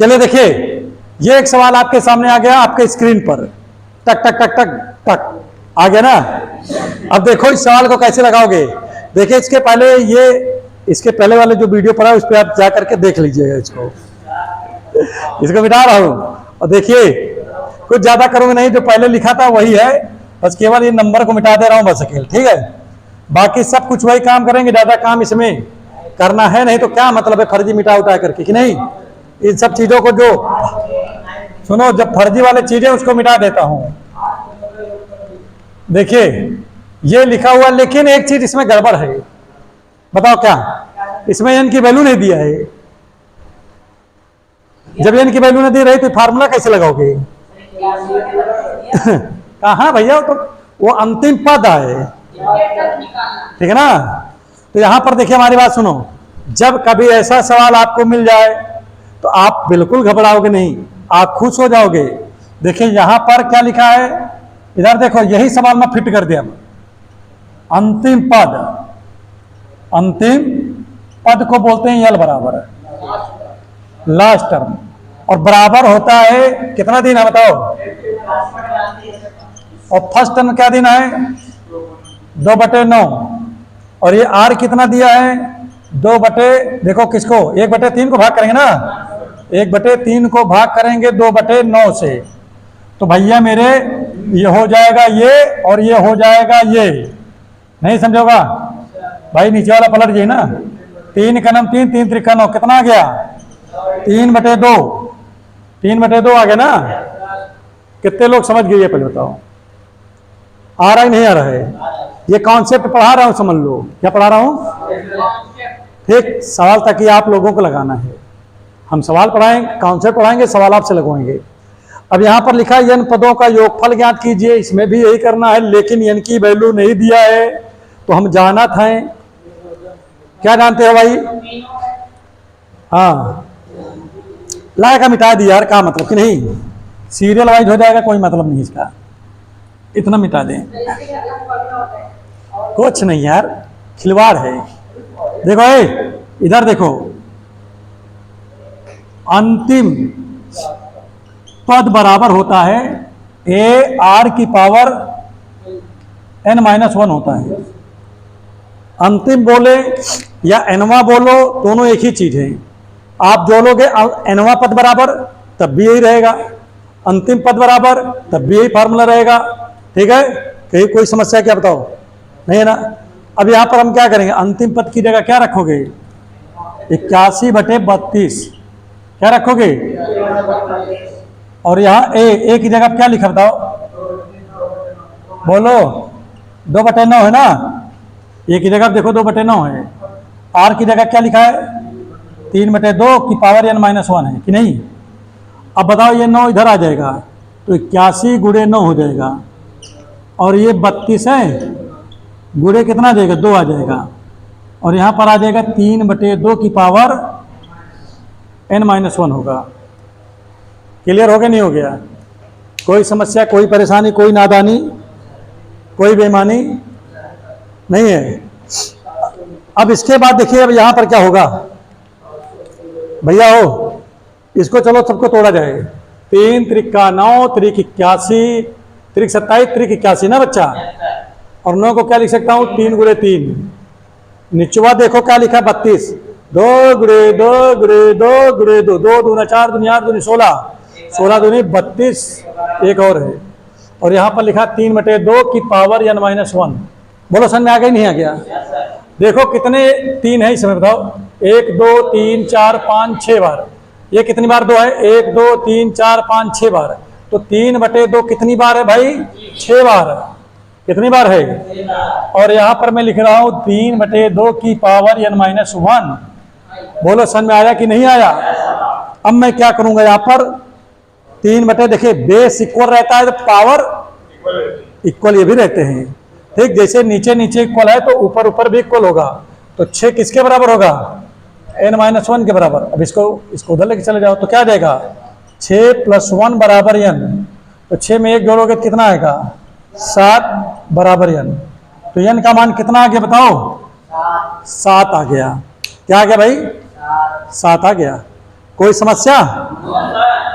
चलिए देखिए, ये एक सवाल आपके सामने आ गया, आपके स्क्रीन पर टक टक टक टक टक आ गया ना। अब देखो इस सवाल को कैसे लगाओगे। देखिए इसके पहले वाले जो वीडियो पड़ा उस पर आप जा करके देख लीजिएगा। इसको मिटा रहा हूं और देखिए कुछ ज्यादा करूंगा नहीं, जो पहले लिखा था वही है, बस केवल ये नंबर को मिटा दे रहा हूं बस अकेले, ठीक है। बाकी सब कुछ वही काम करेंगे, ज्यादा काम इसमें करना है नहीं, तो क्या मतलब है फर्जी मिटा उठा करके कि नहीं। इन सब चीजों को जो सुनो, जब फर्जी वाले चीजें उसको मिटा देता हूं। देखिए ये लिखा हुआ, लेकिन एक चीज इसमें गड़बड़ है। बताओ क्या, इसमें एन की वैल्यू नहीं दिया है। जब एन की वैल्यू नहीं दी रही तो फार्मूला कैसे लगाओगे। कहाँ भैया, तो वो अंतिम पद आए, ठीक है ना। तो यहां पर देखिए हमारी बात सुनो, जब कभी ऐसा सवाल आपको मिल जाए तो आप बिल्कुल घबराओगे नहीं, आप खुश हो जाओगे। देखिए यहां पर क्या लिखा है, इधर देखो, यही सवाल मैं फिट कर दिया। अंतिम पद, अंतिम पद को बोलते हैं यल बराबर लास्ट टर्म, और बराबर होता है कितना दिन है बताओ। और फर्स्ट टर्म क्या दिन है 2/9, और ये आर कितना दिया है 2/, देखो किसको 1/3 को भाग करेंगे ना, 1/3 को भाग करेंगे 2/9 से, तो भैया मेरे ये हो जाएगा ये, और ये हो जाएगा ये। नहीं समझोगा भाई, नीचे वाला पलट जाइए ना। 3 का नाम 3, 3 3 9, कितना आ गया 3/2, 3/2 आ गया ना। कितने लोग समझ गए पहले बताओ, आ रहा ही नहीं आ रहा है। ये कॉन्सेप्ट पढ़ा रहा हूं, समझ लो क्या पढ़ा रहा हूं। ठीक, सवाल ताकि आप लोगों को लगाना है। हम सवाल पढ़ाएंगे, कॉन्सेप्ट पढ़ाएंगे, सवाल आपसे लगवाएंगे। अब यहां पर लिखा है n पदों का योगफल ज्ञात कीजिए, इसमें भी यही करना है, लेकिन n की वैल्यू नहीं दिया है तो हम जाना था। क्या जानते हो भाई, हाँ ला का मिटा दिया यार, क्या मतलब कि नहीं, सीरियल वाइज हो जाएगा, कोई मतलब नहीं इसका, इतना मिटा दें। कुछ नहीं यार, खिलवाड़ है। देखो इधर देखो, अंतिम पद बराबर होता है ए आर की पावर n-1 होता है। अंतिम बोले या एनवा बोलो, दोनों एक ही चीज है। आप जोड़ोगे एनवा पद बराबर तब भी यही रहेगा, अंतिम पद बराबर तब भी यही फार्मूला रहेगा, ठीक है। कहीं कोई समस्या क्या बताओ, नहीं है ना। अब यहां पर हम क्या करेंगे, अंतिम पद की जगह क्या रखोगे 81/32, क्या रखोगे, और यहाँ ए की जगह क्या लिखा बताओ, बोलो 2/9 है ना। ए की जगह देखो 2/9 है, आर की जगह क्या लिखा है 3/2 की पावर n-1 है कि नहीं। अब बताओ ये 9 इधर आ जाएगा तो 81 × 9 हो जाएगा, और ये 32 है, गुणे कितना आ जाएगा 2 आ जाएगा, और यहाँ पर आ जाएगा 3/2 की पावर n-1 होगा। क्लियर हो गया नहीं हो गया, कोई समस्या, कोई परेशानी, कोई नादानी, कोई बेईमानी नहीं है। अब इसके बाद देखिए, अब यहाँ पर क्या होगा भैया, हो इसको चलो सबको तोड़ा जाए। 3 त्रिक 9, त्रिक 81, त्रिक 27, त्रिक 81 ना बच्चा, और 9 को क्या लिख सकता हूँ 3 × 3। निचवा देखो क्या लिखा 32, 2 × 2 × 2 × 2, 2 दूना 4 दूनी 8 दूनी 16, 16 दूनी 32, एक और है, और यहाँ पर लिखा 3/2 की पावर n-1। बोलो समझ में आ गया नहीं आ गया। देखो कितने 3 है इसमें बताओ, 1 2 3 4 5 6 बार, ये कितनी बार 2 है 1 2 3 4 5 6 बार, तो 3/2 कितनी बार है भाई 6 बार, कितनी बार है। और यहाँ पर मैं लिख रहा हूँ 3/2 की पावर n-1। बोलो समझ में आया कि नहीं आया। अब मैं क्या करूंगा, यहाँ पर 3/, देखिए बेस इक्वल रहता है तो पावर इक्वल ये भी रहते हैं, ठीक। जैसे नीचे नीचे इक्वल है तो ऊपर ऊपर भी इक्वल होगा, तो 6 किसके बराबर होगा n-1 के बराबर। अब इसको उधर लेके चले जाओ तो क्या आ जाएगा 6 + 1 = n, तो 6 में 1 जोड़ोगे कितना आएगा 7 = n, तो n का मान कितना आ गया बताओ 7 आ गया। क्या आ गया भाई 7 आ गया। कोई समस्या?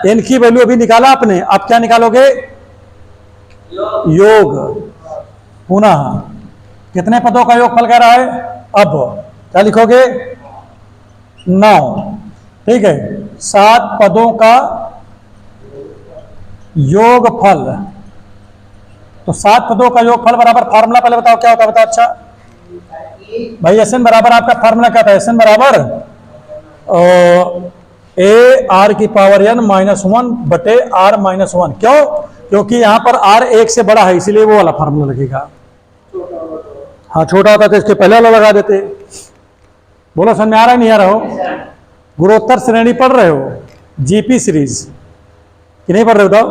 n की वैल्यू अभी निकाला आपने, अब क्या निकालोगे? योग। पुनः कितने पदों का योगफल कह रहा है? अब क्या लिखोगे? 9। ठीक है, 7 पदों का योगफल। तो 7 पदों का योगफल बराबर फार्मूला पहले बताओ क्या होता है, बताओ। अच्छा भाई, एस एन बराबर आपका फार्मूला क्या था? एस एन बराबर ए आर की पावर n -1 बटे आर -1। क्यों? क्योंकि यहां पर r 1 से बड़ा है, इसीलिए वो वाला फार्मूला लगेगा। हाँ, छोटा होता तो इसके पहले वाला लगा देते। बोलो, समझ में आ रहा है नहीं आ रहा हो? गुणोत्तर श्रेणी पढ़ रहे हो? जीपी सीरीज कि नहीं पढ़ रहे हो? बताओ।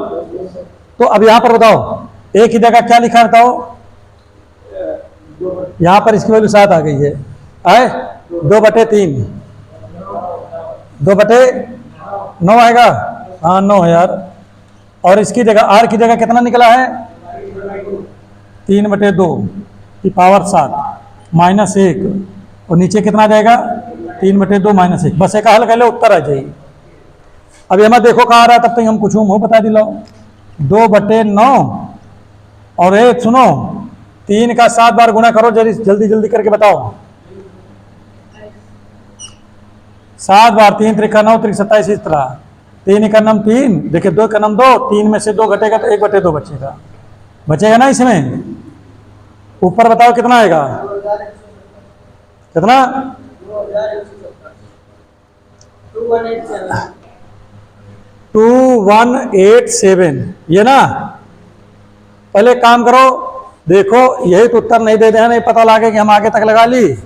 तो अब यहां पर बताओ, एक ही जगह क्या लिखा है बताओ? यहां पर इसकी वैल्यू 7 आ गई है। आए 2/3, 2/9 आएगा। हाँ 9 है यार। और इसकी जगह आर की जगह कितना निकला है? 3/2 की पावर 7 -1, और नीचे कितना आ जाएगा? 3/2 -1। बस एक हल कर लो, उत्तर आ जाएगी। अब ये मत देखो कहाँ आ रहा है, तब तक हम कुछ मुँह बता दिलाओ। 2/9 और एक सुनो, 3 का 7 बार गुणा करो, जल्दी जल्दी करके बताओ। 7 बार 3 त्रिका 9 त्रिक 27, इस तरह 3 का नम 3, देखिए 2 का नम 2, 3 में से 2 घटेगा तो 1/2 बचेगा। बचेगा ना इसमें? ऊपर बताओ कितना आएगा? कितना? 2187। ये ना, पहले काम करो, देखो यही तो उत्तर नहीं दे दे, नहीं पता लगे कि हम आगे तक लगा ली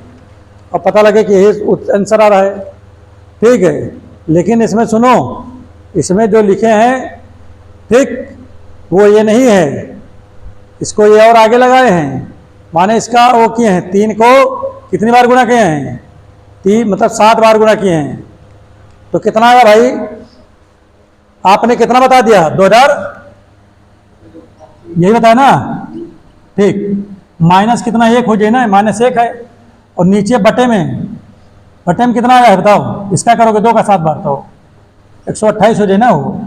और पता लगे कि यही आंसर आ रहा है। ठीक है, लेकिन इसमें सुनो, इसमें जो लिखे हैं ठीक वो ये नहीं है, इसको ये और आगे लगाए हैं। माने इसका वो किए हैं, 3 को कितनी बार गुणा किए हैं? 3 मतलब 7 बार गुणा किए हैं। तो कितना आया भाई? आपने कितना बता दिया? 2000, यही बताया ना? ठीक, माइनस कितना? 1 हो जाए ना, -1 है। और नीचे बटे में कितना आया है बताओ? इसका करोगे 2 का 7 बार तो 128 हो जाए ना, वो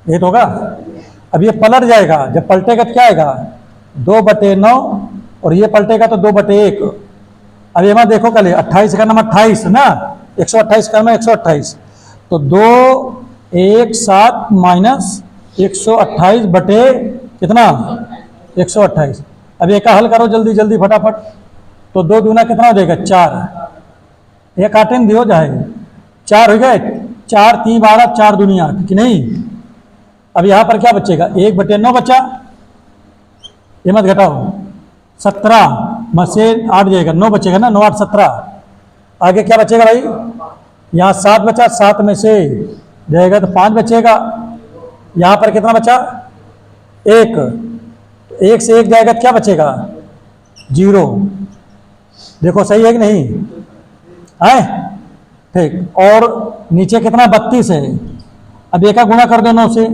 ये तो होगा। अब ये पलट जाएगा, जब पलटेगा तो क्या आएगा? 2/9, और ये पलटेगा तो 2/1। अब ये मत देखो, कल 28 का नाम 28 ना, 128 का नाम 128, तो 217 माइनस 128 बटे कितना? 128। अब एक हल करो जल्दी जल्दी फटाफट। तो 2 दूना कितना हो जाएगा? 4। एक काटे में दियो जाए, 4 हो गए। 4 3 12, 4 दूनी 8 कि नहीं? अब यहाँ पर क्या बचेगा? 1/9 बचा, ये मत घटाओ। 17 में से 8 जाएगा, 9 बचेगा ना, 9 8 17। आगे क्या बचेगा भाई? यहाँ 7 बचा, 7 में से जाएगा तो 5 बचेगा। यहाँ पर कितना बचा? 1। 1 से 1 जाएगा तो क्या बचेगा? 0। देखो सही है कि नहीं है? ठीक। और नीचे कितना? 32 है। अब एक का गुणा कर दो 9 से,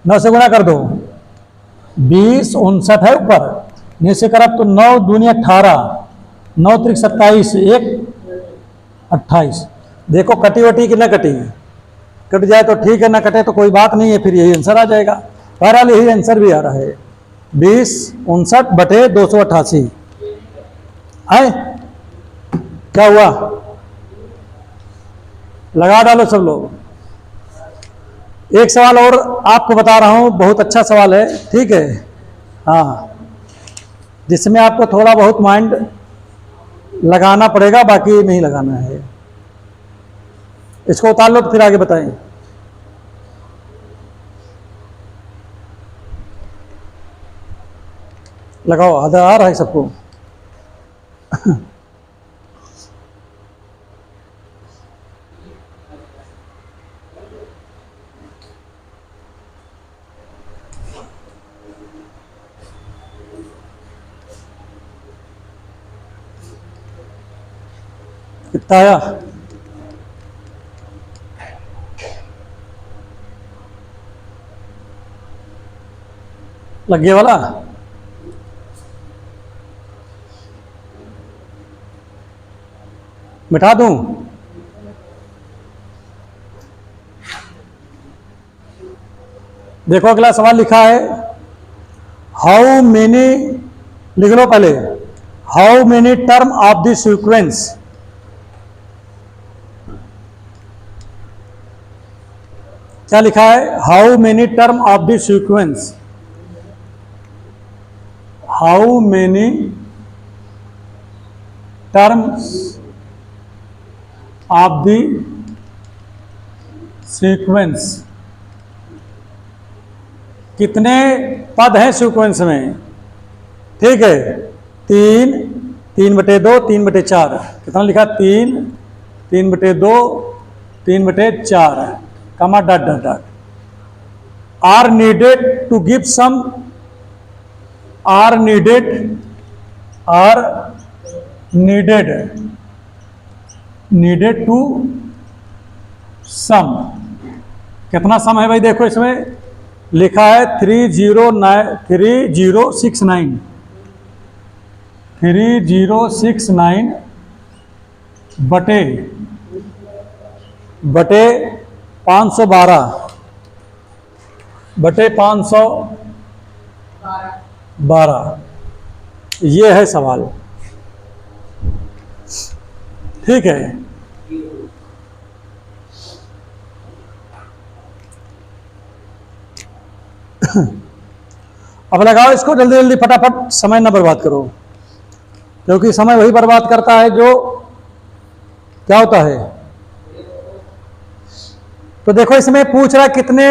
9 से गुणा कर दो, 20 59 है ऊपर, नीचे करब तो 9 दूनी 18, 9 त्रिक 27, 1 28। देखो कटी वटी कि ना कटी? कट जाए तो ठीक है, ना कटे तो कोई बात नहीं है, फिर यही आंसर आ जाएगा। बहरहाल यही आंसर भी आ रहा है, 20 59 बटे 288 है। क्या हुआ? लगा डालो सब लोग। एक सवाल और आपको बता रहा हूं, बहुत अच्छा सवाल है, ठीक है? हाँ, जिसमें आपको थोड़ा बहुत माइंड लगाना पड़ेगा, बाकी नहीं लगाना है। इसको उतार लो तो फिर आगे बताएं। लगाओ, आधा आ रहा है सबको? कितना आया? लगे वाला? मिटा दूं? देखो अगला सवाल लिखा है, हाउ मेनी, लिख लो पहले, how many term of the sequence, क्या लिखा है, how many term of the sequence, how many terms of the sequence, कितने पद हैं सीक्वेंस में, ठीक है, 3, 3/2, 3/4, कितना लिखा, 3, 3/2, 3/4, comma dot dot dot, are needed to give sum, are needed, are needed, needed to sum, कितना सम है भाई, देखो इसमें लिखा है 3069, 3069 बटे 512 बटे 512, ये है सवाल, ठीक है। अब लगाओ इसको जल्दी जल्दी फटाफट, समय ना बर्बाद करो, क्योंकि समय वही बर्बाद करता है जो क्या होता है। तो देखो इसमें पूछ रहा है कितने,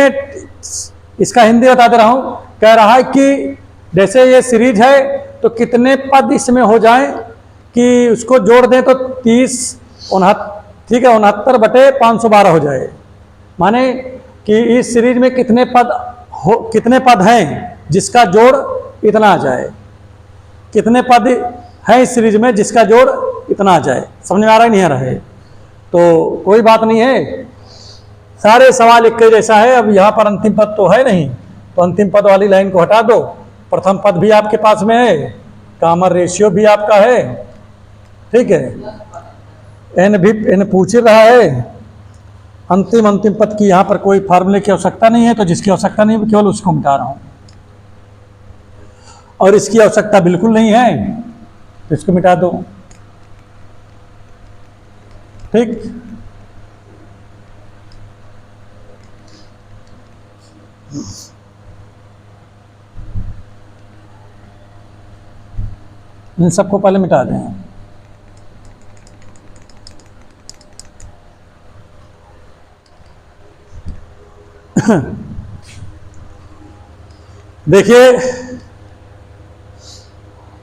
इसका हिंदी बता दे रहा हूं, कह रहा है कि जैसे ये सीरीज है तो कितने पद इसमें हो जाएं कि उसको जोड़ दें तो 30, ठीक है, 69 बटे 512 हो जाए, माने कि इस सीरीज में कितने पद हैं जिसका जोड़ इतना आ जाए, कितने पद हैं इस सीरीज में जिसका जोड़ इतना आ जाए, समझ में आ रहा है नहीं आ रहा है, तो कोई बात नहीं है, सारे सवाल एक जैसा है। अब यहाँ पर अंतिम पद तो है नहीं, तो अंतिम पद वाली लाइन को हटा दो, प्रथम पद भी आपके पास में है, कॉमन रेशियो भी आपका है, ठीक है, एन पूछ रहा है, अंतिम पद की यहाँ पर कोई फार्मूले की आवश्यकता नहीं है, तो जिसकी आवश्यकता नहीं है केवल उसको मिटा रहा हूँ, और इसकी आवश्यकता बिल्कुल नहीं है तो इसको मिटा दो, ठीक। इन सबको पहले मिटा दें। देखिए,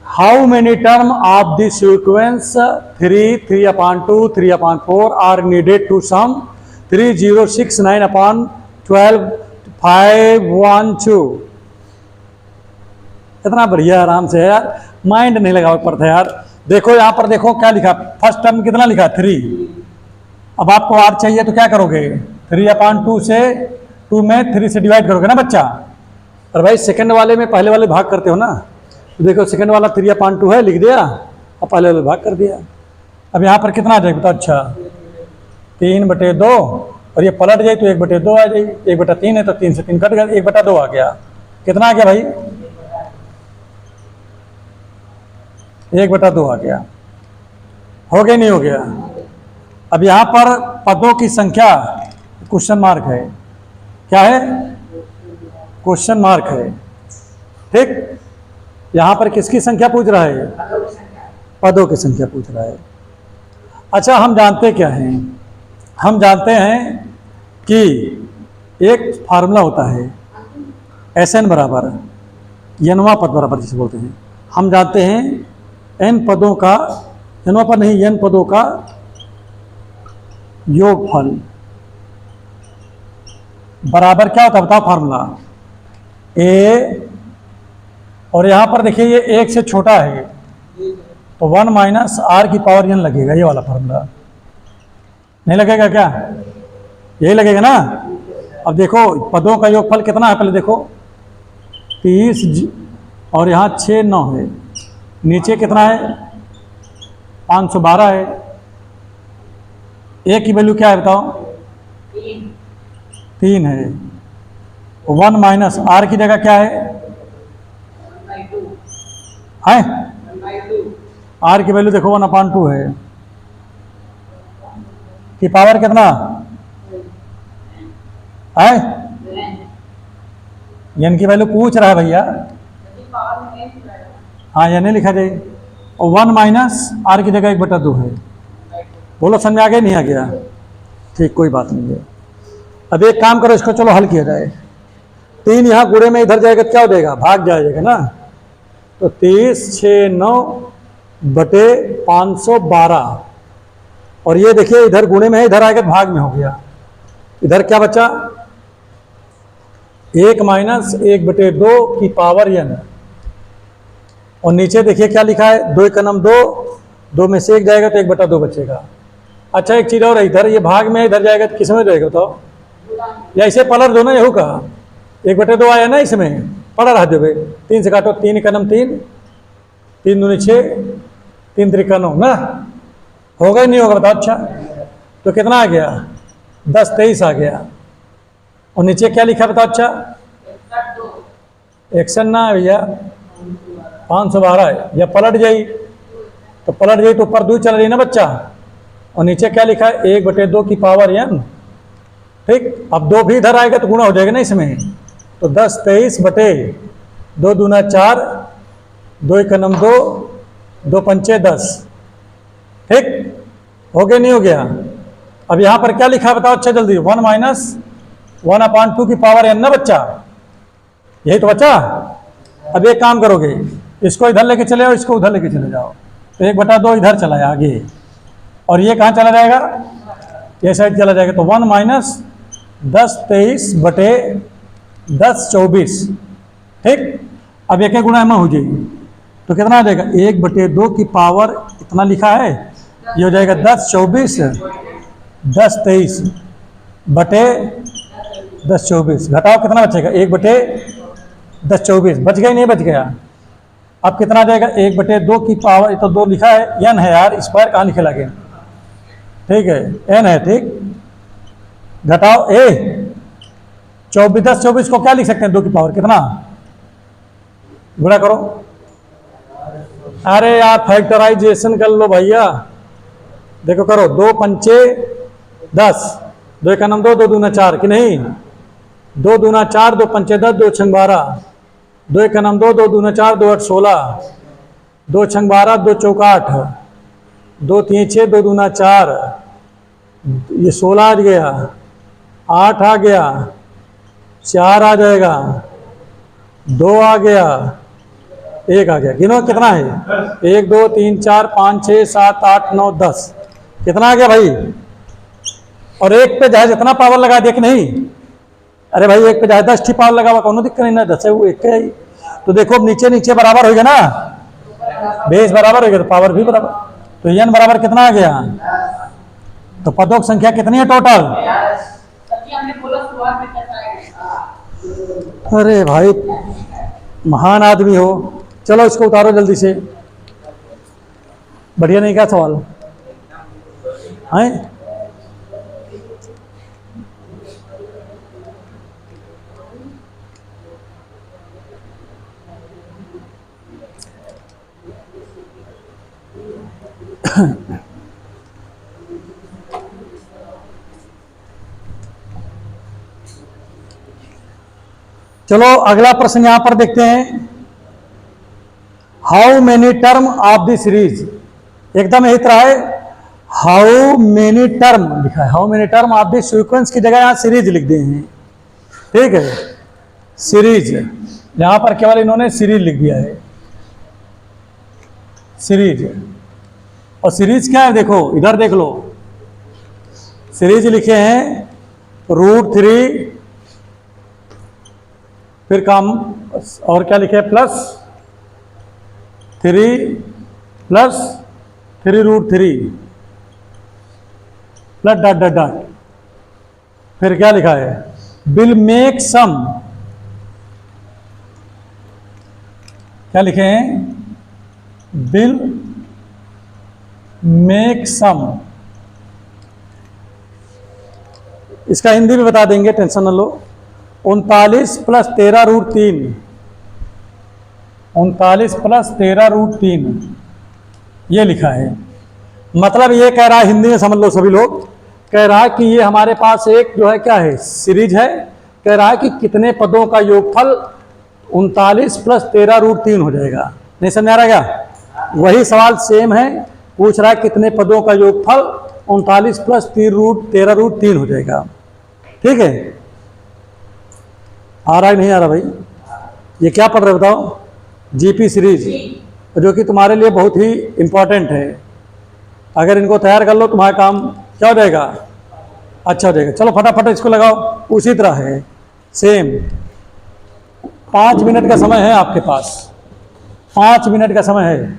how many term of the sequence 3, 3/2, 3/4 are needed to sum 3069/12 512। इतना बढ़िया आराम से है यार, माइंड नहीं लगा पड़ता यार। देखो यहाँ पर देखो क्या लिखा, फर्स्ट टर्म कितना लिखा 3, अब आपको आर चाहिए तो क्या करोगे, 3/2 से 2 में 3 से डिवाइड करोगे ना बच्चा, और भाई सेकंड वाले में पहले वाले भाग करते हो ना, तो देखो सेकंड वाला 3/2 है, लिख दिया और पहले वाले भाग कर दिया। अब यहाँ पर कितना आ जाएगा बताओ, अच्छा 3/2, और ये पलट जाए तो 1/2 आ जाएगी, 1/3 है तो 3 से 3 कट गया, 1/2 आ गया, कितना आ गया भाई 1/2 आ गया, हो गया नहीं हो गया। अब यहाँ पर पदों की संख्या क्वेश्चन मार्क है, क्या है, क्वेश्चन मार्क है, ठीक। यहाँ पर किसकी संख्या पूछ रहा है, पदों की संख्या पूछ रहा है। अच्छा, हम जानते क्या हैं, हम जानते हैं कि एक फार्मूला होता है SN बराबर n पद बराबर जिसे बोलते हैं, हम जानते हैं n पदों का, n पद नहीं, n पदों का योगफल बराबर क्या होता है बताओ फार्मूला, a, और यहाँ पर देखिए ये 1 से छोटा है तो 1 - r⁻n लगेगा, ये वाला फार्मूला नहीं लगेगा क्या, यही लगेगा ना। अब देखो पदों का योगफल कितना है, पहले देखो 30 और यहाँ 6 9 है, नीचे कितना है 512 है, ए की वैल्यू क्या है बताओ 3 है, 1 माइनस आर की जगह क्या है? आर की वैल्यू देखो 1/2 है, कि पावर कितना है? एन की वैल्यू पूछ रहा है भैया। हाँ, एन लिखा जाए। और 1 माइनस आर की जगह 1/2 है। बोलो समझ में आ गया नहीं आ गया? ठीक, कोई बात नहीं है। अब एक काम करो, इसको चलो हल किया जाए। 3 यहाँ गुणे में इधर जाएगा, क्या हो जाएगा? भाग जाएगा ना। तो 30 6 9 बटे 512, और ये देखिए इधर गुणे में है, इधर आएगा भाग में हो गया। इधर क्या बचा? 1 माइनस 1/2 की पावर n, और नीचे देखिए क्या लिखा है? 2 का नम 2, 2 में से 1 जाएगा तो 1/2 बचेगा। अच्छा, एक चीज और है, इधर ये भाग में इधर जाएगा तो किस में जाएगा? तो या इसे पलट दो ना, यहू का 1/2 आया ना, इसमें पड़ा रह देवे। 3 से काटो, 3 का नम 3, 3 दूनी 6, 3 त्रिका 9 ना। होगा ही नहीं होगा बताओ? अच्छा, तो कितना आ गया? 10 23 आ गया। और नीचे क्या लिखा बताओ? अच्छा, 61 ना है भैया, 512 है। या पलट जाई तो पलट जाई तो ऊपर 2 चल रही ना बच्चा, और नीचे क्या लिखा है? 1/2 की पावर n। ठीक, अब 2 भी इधर आएगा तो गुणा हो जाएगा ना इसमें। तो 10 23 बटे 2 दूना 4, 2 का नम 2, 2 पंचे 10। ठीक, हो गया नहीं हो गया? अब यहाँ पर क्या लिखा बताओ? अच्छा जल्दी, 1 माइनस 1/2 की पावर n ना बच्चा, यही तो बच्चा। अब एक काम करोगे, इसको इधर लेके चले जाओ, इसको उधर लेके चले जाओ, तो 1/2 इधर चला है आगे, और ये कहाँ चला जाएगा? ये साइड चला जाएगा। तो 1 माइनस 10 23 बटे 10 24। ठीक, अब एक गुणा में हो जाएगी तो कितना आ जाएगा? 1/2 की पावर इतना लिखा है, ये हो जाएगा 10 24, 10 23 बटे 10 24। घटाओ कितना बचेगा? 1/10 24। बच गया नहीं बच गया? अब कितना आ जाएगा? 1/2 की पावर, तो 2 लिखा है, n है यार, स्क्वायर कहाँ लिखे लगे? ठीक है, n है। ठीक, घटाओ 24, 10 24 को क्या लिख सकते हैं? 2 की पावर कितना? गुणा करो। अरे यार फैक्टराइजेशन कर लो भैया, देखो करो। 2 पंचे 10, 2 का नम 2, 2 दूना 4 कि नहीं? 2 दूना 4, 2 पंचे 10, 2 छंग 12, 2 का नम 2, 2 दूना 4, 2 8 16, 2 छंग 12, 2 चौका 8, 2 3 6, 2 दूना 4, ये 16 आ गया, 8 आ गया, 4 आ जाएगा, 2 आ गया, 1 आ गया। गिनो कितना है? 1 2 3 4 5 6 7 8 9 10। कितना आ गया भाई? और एक पे चाहे जितना पावर लगा दिया कि नहीं? अरे भाई एक पे चाहे 10 की पावर लगा हुआ, कोनो दिक्कत नहीं ना, 10 है वो एक है। तो देखो अब नीचे नीचे बराबर हो गया ना, बेस बराबर हो गया तो पावर भी बराबर। तो n बराबर कितना आ गया? तो पदों की संख्या कितनी है टोटल? अरे भाई महान आदमी हो। चलो इसको उतारो जल्दी से। बढ़िया नहीं क्या सवाल है? चलो अगला प्रश्न यहां पर देखते हैं। How many term of the series, एकदम यही तरह है। हाउ मेनी टर्म लिखा है, how many term of the sequence की जगह यहां सीरीज लिख दिए हैं। ठीक है, सीरीज, यहां पर केवल इन्होंने सीरीज लिख दिया है, सीरीज। और सीरीज क्या है? देखो इधर देख लो, सीरीज लिखे हैं √3, फिर काम और क्या लिखे? +3 + 3√3 प्लस डॉट डॉट डॉट, फिर क्या लिखा है? विल मेक सम, क्या लिखे हैं? Will make sum. इसका हिंदी भी बता देंगे, टेंशन न लो। 39 + 13√3, 39 + 13√3 ये लिखा है। मतलब ये कह रहा है, हिंदी में समझ लो सभी लोग, कह रहा है कि ये हमारे पास एक जो है क्या है, सीरीज है। कह रहा है कि कितने पदों का योगफल 39 + 13√3 हो जाएगा। नहीं समझ आ रहा क्या? वही सवाल सेम है, पूछ रहा है कितने पदों का योगफल 39 + 13√3 हो जाएगा। ठीक है, आ रहा है नहीं आ रहा भाई? ये क्या पढ़ रहे बताओ? जीपी सीरीज, जो कि तुम्हारे लिए बहुत ही इंपॉर्टेंट है। अगर इनको तैयार कर लो तुम्हारा काम क्या हो जाएगा, अच्छा हो जाएगा। चलो फटाफट इसको लगाओ, उसी तरह है सेम। 5 मिनट का समय है आपके पास, 5 मिनट का समय है।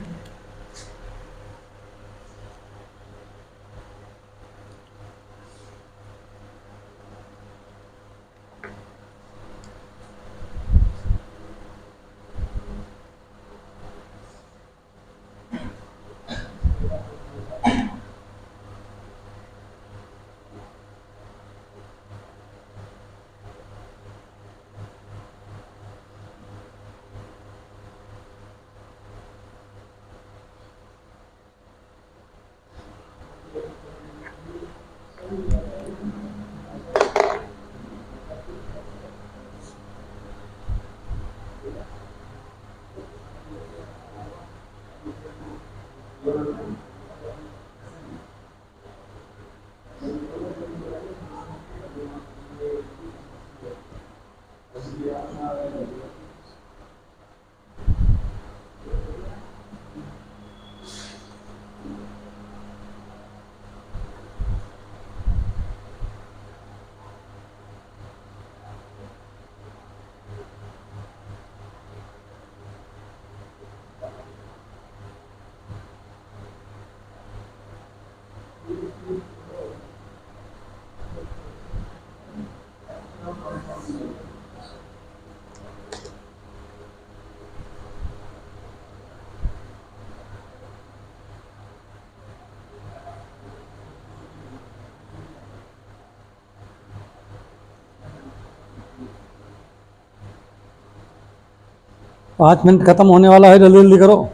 पाँच मिनट खत्म होने वाला है, जल्दी जल्दी करो।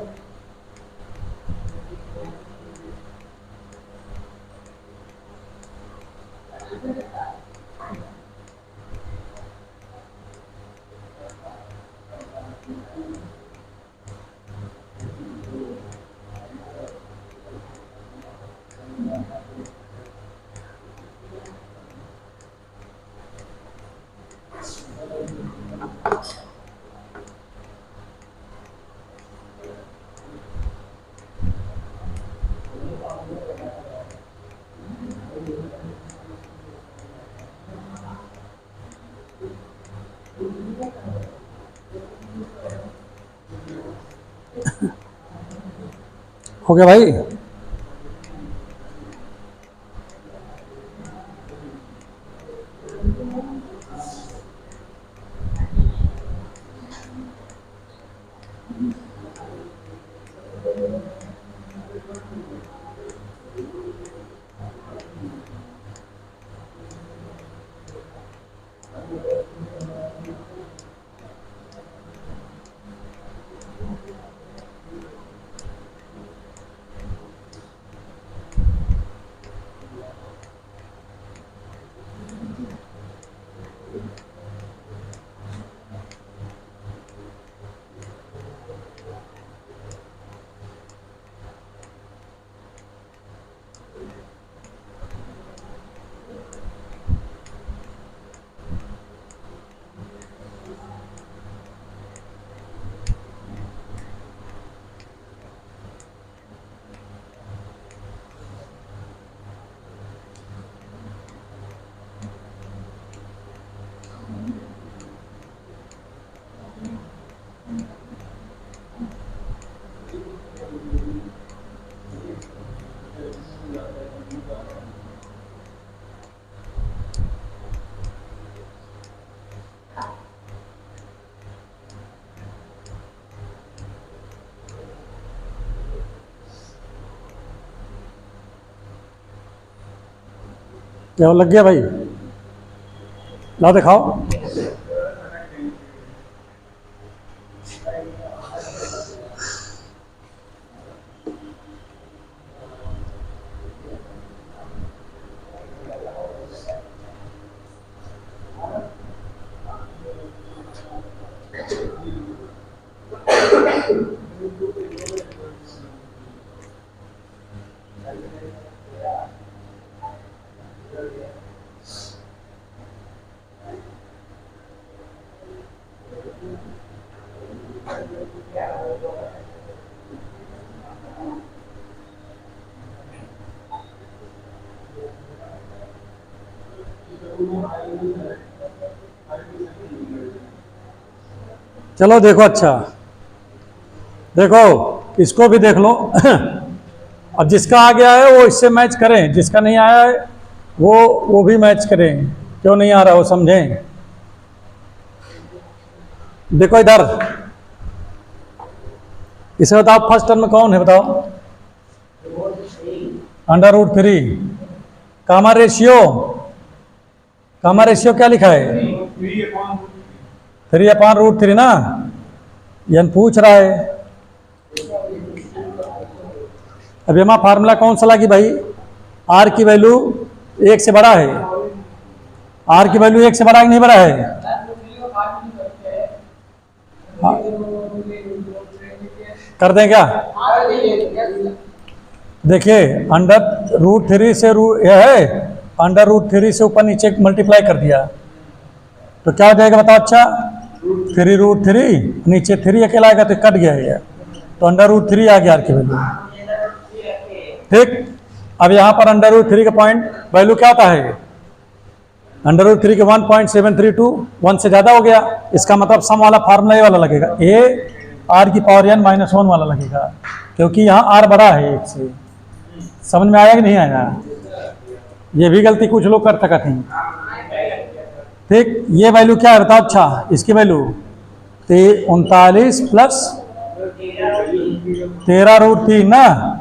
हो गया भाई? क्या लग गया भाई? लाओ दिखाओ। चलो देखो, अच्छा देखो, इसको भी देख लो। अब जिसका आ गया है वो इससे मैच करें, जिसका नहीं आया है वो भी मैच करें। क्यों नहीं आ रहा वो समझें। देखो इधर, इसे बताओ फर्स्ट टर्म में कौन है, बताओ। √3। कामा रेशियो, कामा रेशियो क्या लिखा है? 3/√3 ना। यन पूछ रहा है। अब यहाँ फार्मूला कौन सा लगी भाई? आर की वैल्यू 1 से बड़ा है। आर की वैल्यू 1 से बड़ा है कि नहीं बड़ा है? कर दें क्या? देखिए √3 से यह है, √3 से ऊपर नीचे मल्टीप्लाई कर दिया तो क्या हो जाएगा बताओ। अच्छा 3√3 नीचे 3 अकेला आएगा तो कट गया ये, तो √3 आ गया आर की वैल्यू। ठीक, अब यहाँ पर √3 का पॉइंट वैल्यू क्या आता है? √3 के 1.732, 1 से ज़्यादा हो गया। इसका मतलब सम वाला फार्मूला ये वाला लगेगा, a r⁻n-1 वाला लगेगा, क्योंकि यहाँ r बड़ा है 1 से। समझ में आया कि नहीं आया? ये भी गलती कुछ लोग कर सकते हैं। ठीक, ये वैल्यू क्या है बताओ। अच्छा इसकी वैल्यू 39 प्लस 13√3 ना।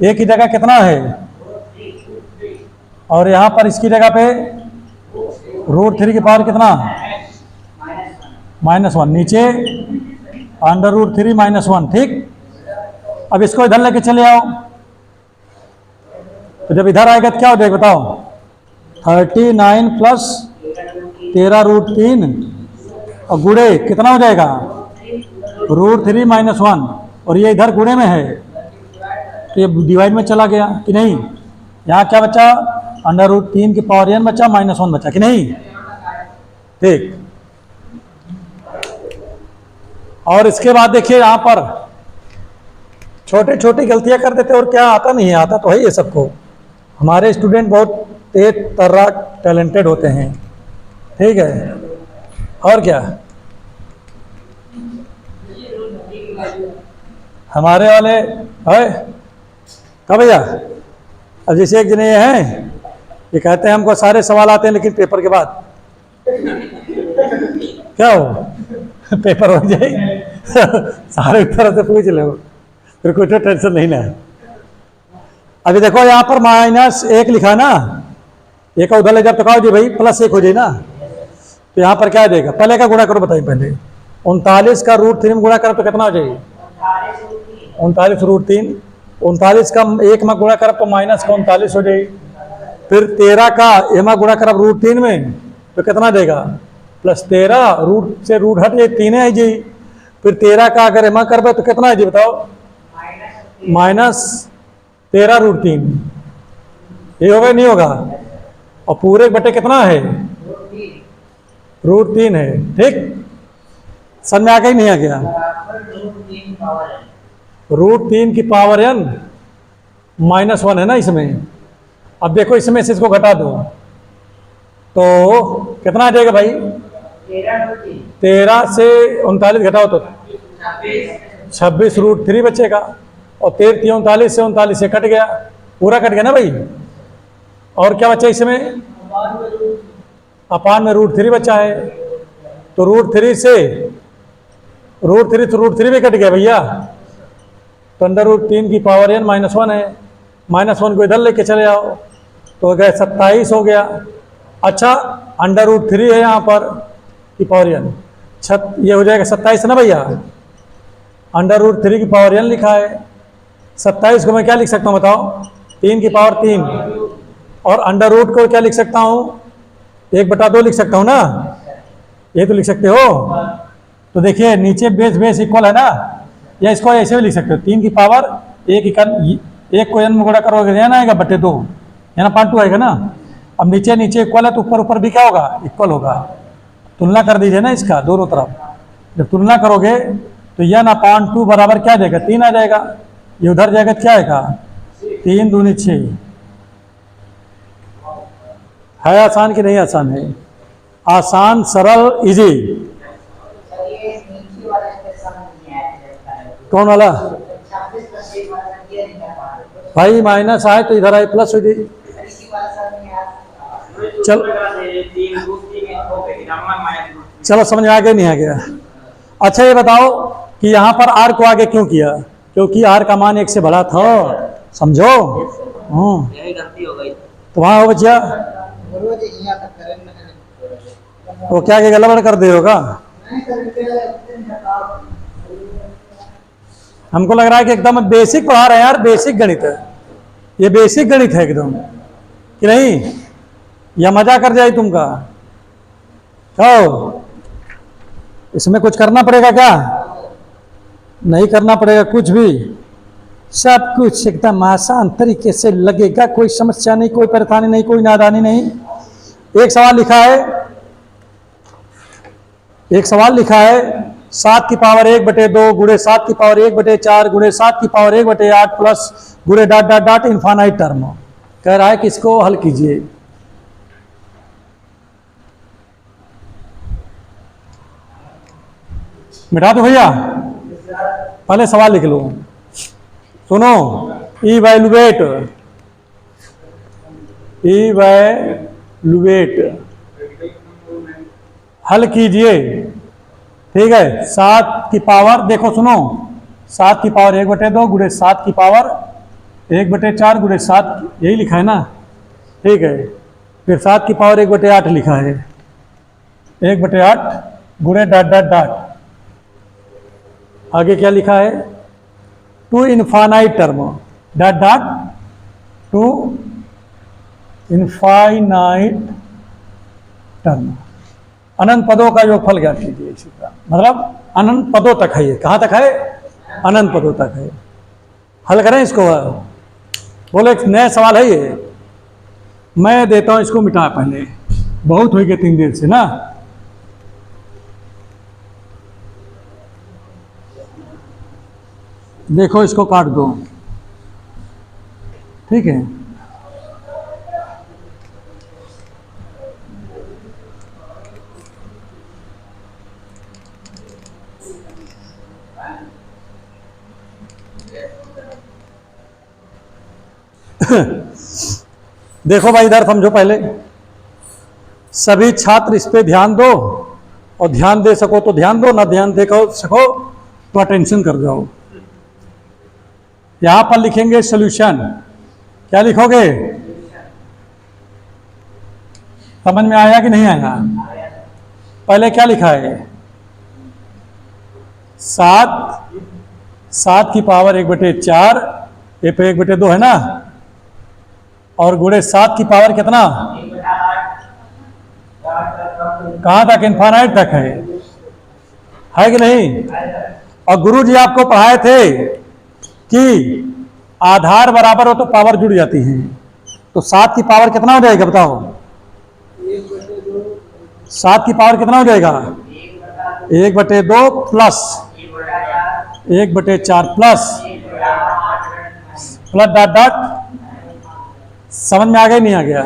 एक की जगह कितना है? और यहाँ पर इसकी जगह पे √3 की पावर कितना? -1, नीचे √3 -1। ठीक, अब इसको इधर लेके चले आओ, तो जब इधर आएगा तो क्या हो जाएगा बताओ। 39 प्लस 13√3 और गुणे कितना हो जाएगा? √3 -1, और ये इधर गुणे में है तो ये डिवाइड में चला गया कि नहीं। यहाँ क्या बचा? √3 की पावर n बचा, -1 बचा कि नहीं। ठीक, और इसके बाद देखिए यहाँ पर छोटे छोटी गलतियां कर देते और क्या आता नहीं है, आता तो है ये सबको। हमारे स्टूडेंट बहुत तेज तर्राक टैलेंटेड होते हैं। ठीक है, और क्या हमारे वाले है कब भैया। अब जैसे एक जने ये हैं, ये कहते हैं हमको सारे सवाल आते हैं लेकिन पेपर के बाद क्या हो पेपर हो जाए सारे तरह से पूछ लो, फिर कुछ टेंशन नहीं ना। अभी देखो यहाँ पर -1 लिखा ना, एक उधर ले जब तक आओ जी भाई +1 हो जाए ना, तो यहाँ पर क्या देगा? पहले का गुणा करो बताइए। पहले 39 का √3 में गुणा करो तो कितना हो जाएगी? 39√3। 39 का 1 में गुणा करब तो -39 हो जाएगी। फिर 13 का एमा गुणा करब √3 में तो कितना देगा? +13, रूट से रूट हट जाए 3 आई जी। फिर 13 का अगर एमा करबे तो कितना है जी बताओ? -13√3। ये होगा नहीं होगा? और पूरे बटे कितना है? √3 है। ठीक, समझ में आ गया नहीं आ गया? √3 की पावर n -1 है ना इसमें। अब देखो इसमें से इसको घटा दो तो कितना आ जाएगा भाई? 13 से 39 घटाओ तो 26 √3 बचेगा, और 13 39 से 39 से कट गया, पूरा कट गया ना भाई। और क्या बचा इसमें? अपान में √3 बचा है, तो √3 से √3 भी कट गया भैया, तो √3 की पावर n -1 है। -1 को इधर लेके चले आओ तो गए 27 हो गया, अच्छा √3 है यहाँ पर की पावर n, ये हो जाएगा 27 ना भैया, √3 की पावर n लिखा है। 27 को मैं क्या लिख सकता हूँ बताओ, 3 की पावर 3, और √ को क्या लिख सकता हूँ, 1/2 लिख सकता हूँ ना, ये तो लिख सकते हो। तो देखिए नीचे बेस बेस इक्वल है ना, या इसको ऐसे भी लिख सकते हो, 3 की पावर 1 को n में गुणा करोगे ना आएगा /2, है ना, 5 आएगा ना। अब नीचे नीचे इक्वल है तो ऊपर ऊपर भी क्या होगा, इक्वल होगा। तुलना कर दीजिए ना इसका दोनों तरफ, जब तुलना करोगे तो यह ना 5 बराबर क्या देगा, 3 आ जाएगा, ये उधर जाएगा क्या आएगा, 3 दूनी 6। है आसान कि नहीं आसान है, आसान सरल इजी। कौन वाला भाई, माइनस आए तो इधर आए प्लस हो जाए। चलो समझ में आ गया नहीं आ गया। अच्छा ये बताओ कि यहाँ पर r को आगे क्यों किया, क्योंकि r का मान 1 से बड़ा था, समझो। तो वहाँ हो बच्चा वो क्या गड़बड़ कर दे होगा। हमको लग रहा है कि एकदम बेसिक पढ़ा रहे हैं यार, बेसिक गणित है ये, बेसिक गणित है एकदम, कि नहीं, या मजा कर जाए तुमका। तो इसमें कुछ करना पड़ेगा क्या, नहीं करना पड़ेगा कुछ भी, सब कुछ एकदम आसान तरीके से लगेगा, कोई समस्या नहीं, कोई परेशानी नहीं, कोई नादानी नहीं। एक सवाल लिखा है, 7 की पावर 1/2 गुणे 7 की पावर 1/4 गुणे 7 की पावर 1/8 प्लस गुणे ... इन्फानाइट टर्म। कह रहा है कि इसको हल कीजिए। मिटा दो भैया, पहले सवाल लिख लो, सुनो। इवैल्यूएट हल कीजिए, ठीक है। 7 की पावर देखो सुनो, 7 की पावर 1/2 गुणे 7 की पावर 1/4 गुणे 7, यही लिखा है ना, ठीक है। फिर 7 की पावर 1/8 लिखा है, 1/8 गुणे ... आगे क्या लिखा है, to infinite term ... to infinite term, अनंत पदों का योगफल ज्ञात कीजिए। इसी तरह मतलब अनंत पदों तक है, ये कहाँ तक है, अनंत पदों तक है। हल करें इसको, बोले एक नया सवाल है ये, मैं देता हूँ इसको, मिटा पहले, बहुत हो गए 3 दिन से ना। देखो इसको काट दो, ठीक है। देखो भाई इधर समझो पहले, सभी छात्र इस पे ध्यान दो, और ध्यान दे सको तो ध्यान दो, ना ध्यान दे सको तो अटेंशन कर जाओ। यहां पर लिखेंगे सॉल्यूशन, क्या लिखोगे, समझ में आया कि नहीं आया। पहले क्या लिखा है, 7 की पावर 1/4, ये पे 1/2 है ना, और गुणे 7 की पावर कितना, कहां तक, इनफाइनाइट तक है कि नहीं। और गुरु जी आपको पढ़ाए थे कि आधार बराबर हो तो पावर जुड़ जाती है, तो 7 की पावर कितना हो जाएगा बताओ, 7 की पावर कितना हो जाएगा, 1/2 प्लस 1/4 प्लस समझ में आ गया नहीं आ गया।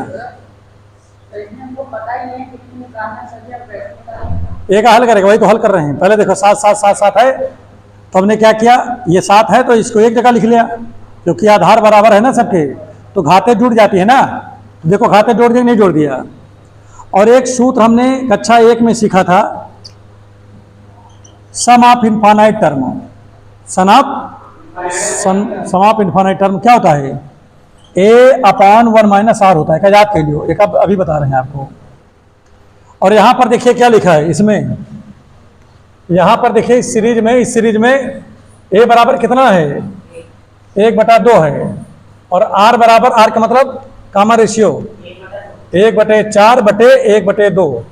एक हल करेगा, वही तो हल कर रहे हैं। पहले देखो 7 7 7 7 है, तो हमने क्या किया, ये 7 है तो इसको एक जगह लिख लिया, क्योंकि आधार बराबर है ना सबके, तो घाते जुड़ जाती है ना। देखो घाते जोड़ दिया नहीं जोड़ दिया। और एक सूत्र हमने कक्षा 1 में सीखा था, sum of infinite term. Sum of infinite term क्या होता है, A/1 - R होता है, क्या याद कर लियो, एक अभी बता रहे हैं आपको। और यहाँ पर देखिए क्या लिखा है इसमें, यहाँ पर देखिए इस सीरीज में ए बराबर कितना है, 1/2 है, और आर बराबर, आर का मतलब कॉमन रेशियो 1/4/1/2,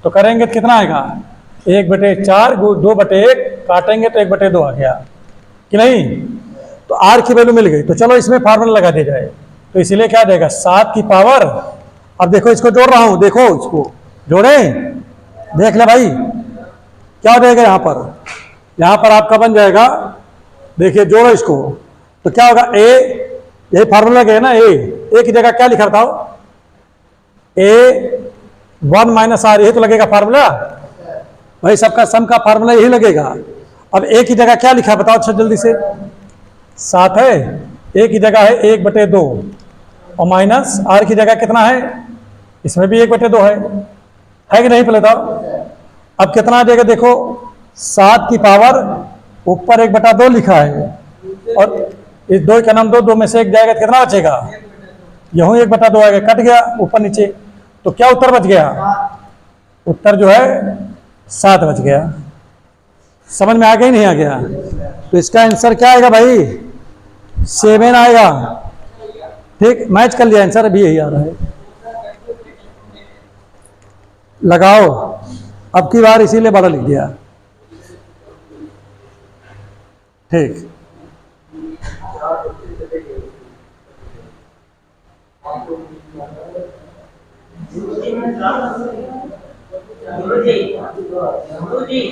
तो करेंगे तो कितना आएगा, 1/4 2/1 काटेंगे तो 1/2 आ गया कि नहीं। तो आर की वैल्यू मिल गई, तो चलो इसमें फार्मूला लगा दिया जाए। तो इसलिए क्या देगा 7 की पावर, अब देखो इसको जोड़ रहा हूं, देखो इसको जोड़े, देख ले भाई क्या हो जाएगा यहाँ पर आपका बन जाएगा, देखिए जोड़ो इसको, तो क्या होगा ए, यही फार्मूला गया ना, ए की जगह क्या लिखा था, A1 - R, यही तो लगेगा फार्मूला भाई, सबका सम का फार्मूला यही लगेगा। अब ए की जगह क्या लिखा बताओ अच्छा जल्दी से, 7 है, ए की जगह है 1/2 और माइनस आर की जगह कितना है, इसमें भी 1/2 है कि नहीं, पहले बताओ। अब कितना आ जाएगा देखो, 7 की पावर ऊपर 1/2 लिखा है, और इस 2 का नाम 2 में से 1 जाएगा तो कितना बचेगा, यहूँ 1/2 आएगा, कट गया ऊपर नीचे, तो क्या उत्तर बच गया, उत्तर जो है 7 बच गया। समझ में आ गया ही नहीं आ गया, तो इसका आंसर क्या आएगा भाई, 7 आएगा। ठीक, मैच कर लिया आंसर, अभी यही आ रहा है, लगाओ, अब की बार इसीलिए बड़ा लिख दिया। ठीक, गुरुजी